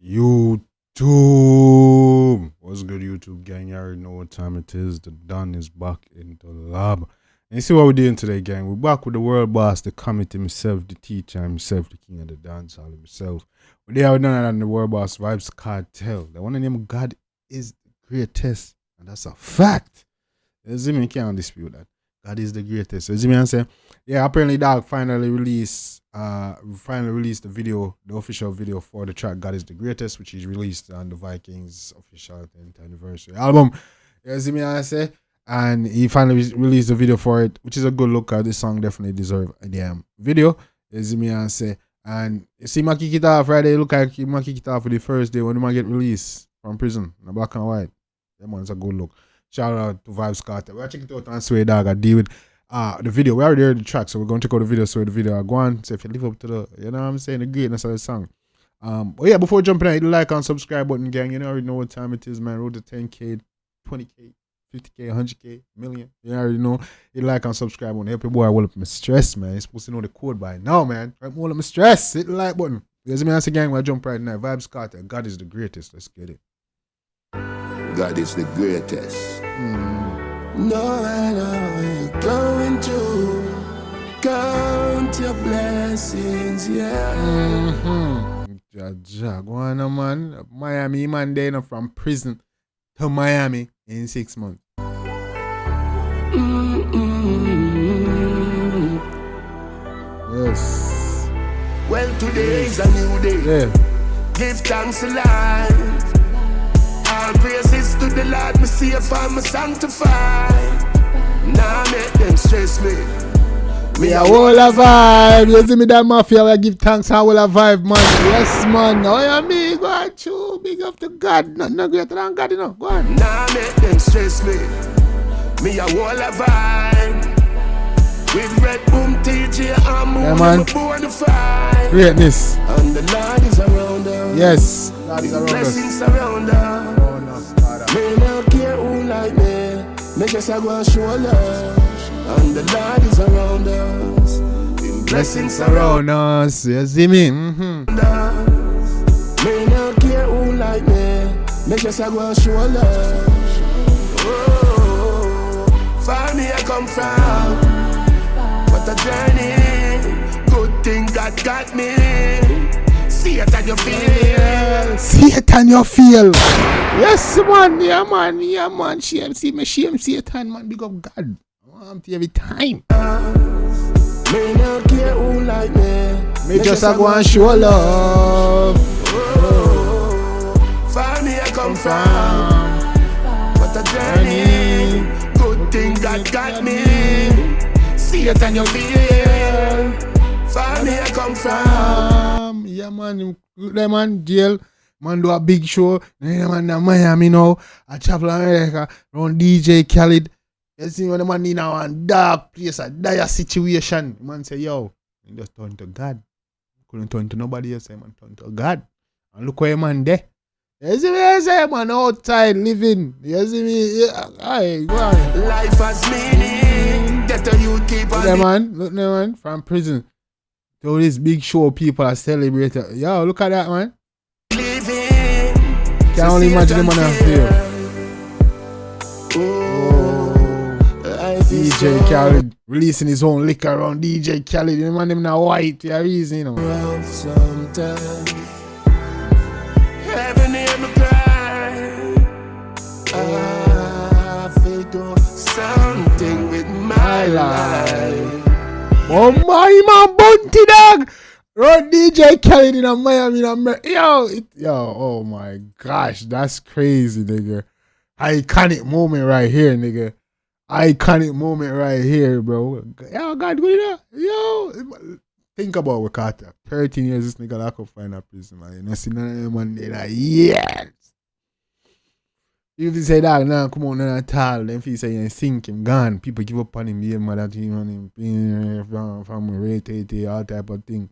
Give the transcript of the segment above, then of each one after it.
YouTube. What's good, YouTube gang? You already know what time it is. The Don is back in the lab. And you see what we're doing today, gang? We're back with the world boss, the committee himself, the teacher himself, the king of the dance hall himself. Today I done it on the world boss, Vybz Kartel. The one name God is the greatest. And that's a fact. You see me? You can't dispute that. God is the greatest. So you see me and say, yeah, apparently dog finally released the video, the official video for the track God is the Greatest, which is released on the Vikings official 10th anniversary album. You see me and say, and he finally released the video for it, which is a good look. This song definitely deserves a damn video. You see me and say, and you see my kick it off Friday, look like my kick it off for the first day when he might get released from prison in black and white. That one's a good look. Shout out to Vybz Kartel. We're checking it out on Sway Dog. I deal with the video. We already heard the track, so we're going to check out the video. So the video, go on. So if you live up to the, you know what I'm saying, the greatness of the song. But yeah, before jumping in, hit the like and subscribe button, gang. You already know what time it is, man. Road to 10K, 20K, 50K, 100K, million. You already know. Hit the like and subscribe button. Help your boy roll up my stress, man. You're supposed to know the code by now, man. I'm all up my stress. Hit the like button. You see me as a gang, we'll jump right now. Vybz Kartel. God is the greatest. Let's get it. God is the greatest. No matter what you're going through, count your blessings, yeah. Go on, man. Miami, man, they know from prison to Miami in 6 months. Yes. Well, today is a new day. Yeah. Give thanks to life. All praises to the Lord, me safe and me sanctified. Now make them stress me. Me a whole a vibe. You see me that mafia, I give thanks and whole a vibe, man. Yes, man. Oh, yeah, me go on, chew. Big up to God. No greater than God, you know. Go on. Now make them stress me. Me a whole a vibe. With Red Boom TJ and Moon, yeah, man. Born to fight. Greatness. And the Lord is around us. Yes. God is around blessings us. Around us. Me no care who like me. Me just a go and show love. And the Lord is around us. Blessings around us. You see me? Me no care who like me. Me just a go and show love. Oh, far me I come from. What a journey. Good thing God got me. See it and you feel. See it and you feel. Yes, man. Yeah, man. Yeah, man. Shame Satan, man. Big up God. I want to every time. Me no care who like me. Me just a go and show love. Oh, far me I come from. What a journey. Good thing God got me. See it and you feel. Far me I come from. Yeah, man. Them man jail. Man do a big show. Then man in Miami now. I travel America around 𝐑𝐄𝐀𝐂𝐓. You see when the man in a dark place, a dire situation. Man say, yo, he just turn to God. Couldn't turn to nobody else. Man turn to God. And look where man there. You see me? I say, man outside living. You see me? Yeah. Aye, go on. Life has meaning. Get a youth keep on. Look there, man. From prison. So this big show people are celebrating. Yo, look at that, man. Living. Can't only imagine the man out there. 𝐑𝐄𝐀𝐂𝐓 releasing his own liquor around 𝐑𝐄𝐀𝐂𝐓. The man them now white for a reason, you know. Sometimes heaven hear me cry. I feel do something with my life. Oh my man, Bunty dog! Run 𝐑𝐄𝐀𝐂𝐓 in Miami, in America. Yo, oh my gosh, that's crazy, nigga. Iconic moment right here, nigga. Iconic moment right here, bro. Yo, God, good enough. Yo, think about what Carter. 13 years, this nigga lock up find a prison, man. You know, see none of them man there like, yes. If you say that, nah, come on, none at all. Then if you say you think him gone, people give up on him, yeah, mother team on him, from rate, all type of thing.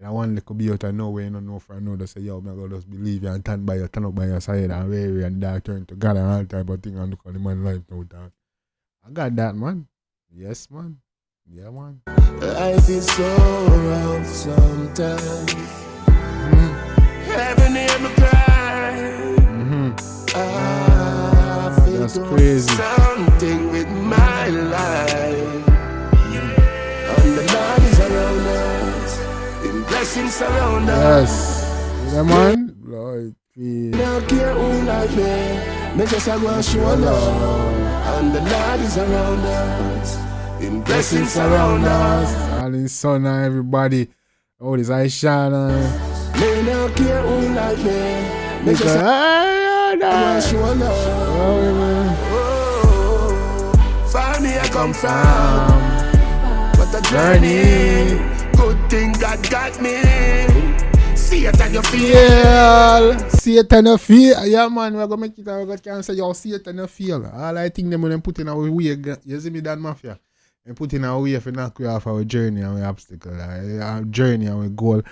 And one little be out of nowhere, you don't know for another, say, yo, I'm going to just believe you and turn up by your side and weary and dark, turn to God and all type of thing and look at the man life now, dog. I got that, man. Yes, man. Yeah, man. Life is so rough sometimes. Heaven hear me cry. That's crazy. Something with my life. And the Lord is around us. In blessings surround us. Yes. Yeah, man. Lord, please. Don't care who like me just I go show love. And the Lord is around us. In blessings surround us. All in son and everybody. Oh, this Aishana. Me don't care who like me just I go show love. Oh, far me I come from. What a journey. Good thing God got me. See it and you feel. Yeah, see it and you feel. Yeah, man, we're gonna make it. We're gonna cancel you. See it and you feel. All I think them when them put in our way. You see me, that mafia. And put in our way for knock we off our journey and our obstacle, our journey and our goal.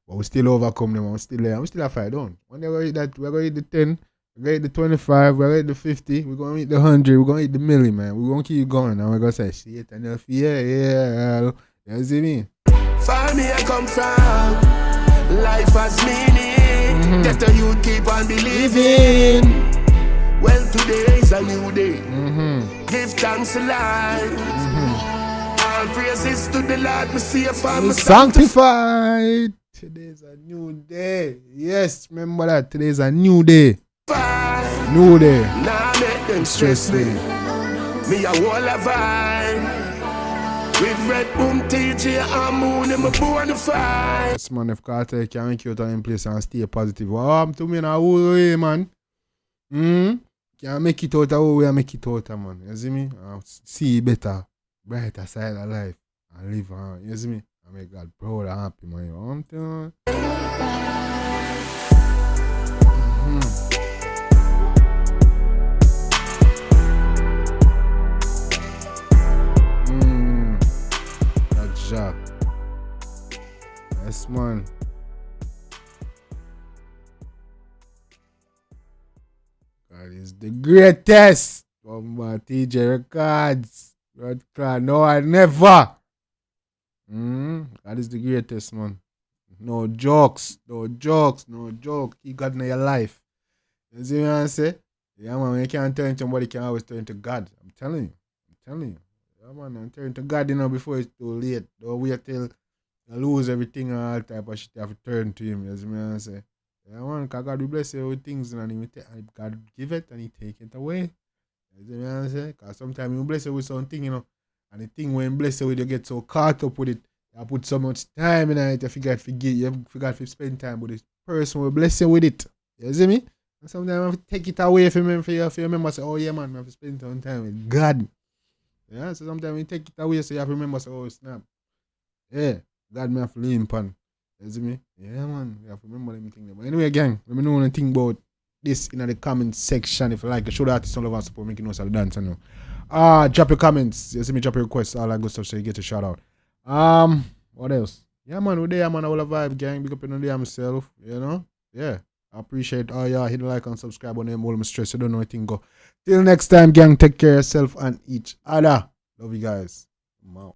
But we still overcome them. We still there. We still a fight down. When they hit that, we're gonna hit the 10. We're gonna hit the 25. We're gonna hit the 50. We're gonna hit the 100. We're gonna hit the million, man. We're gonna keep going. And we're gonna say, see it and you feel. Yeah. You see me? Far me I come from. Life has meaning. That the youth keep on believing. Well, today is a new day. Give thanks to life. All praises to the Lord. Me see if I'm sanctified. Today's a new day. Yes, remember that. Today's a new day. New day. Now make them stress me. Me a wall of vibe. With Red Boom, TJ, and Moon, and my born to fight. Yes, man, if Cartel can make you out in place and stay positive. What happened to me in a whole way, man? Can make it out a whole way and make it out, man. You see me? See better, brighter side of life. And live on. You see me? I make God proud and happy, man. You want to? Jack. Yes, man. God is the greatest. From TJ Records. God, no, I never. God is the greatest, man. No jokes. Keep God in your life. You see what I say? Yeah, man, when you can't turn to somebody, you can always turn to God. I'm telling you. Yeah, man, and turn to God, before it's too late. Don't wait till you lose everything and all type of shit. You have to turn to Him. You see what I say? Yeah, man, because God will bless you with things and God give it and He take it away. You see what I say? Because sometimes He bless you with something, and the thing when He bless you with, you get so caught up with it. You put so much time in it, you forgot to spend time with this person will bless you with it. You see me? And sometimes you have to take it away from Him for you remember, say, oh yeah, man, I have to spend some time with God. Yeah, so sometimes you take it away, so you have to remember, say, oh snap. Yeah, God may have to lean upon. You see me? Yeah, man, you have to remember them things. But anyway, gang, let me know anything about this in the comment section. If you like, show the artist all over support, make you know so the dance and know. Drop your comments. You see me, drop your requests, all that good stuff, so you get a shout out. What else? Yeah, man, we're there, man. All the vibe, gang. Big up in the day myself, you know? Yeah. I appreciate all y'all. Hit the like and subscribe on them. All my stress. You don't know anything go. Till next time, gang. Take care of yourself and each other. Love you guys. I'm out.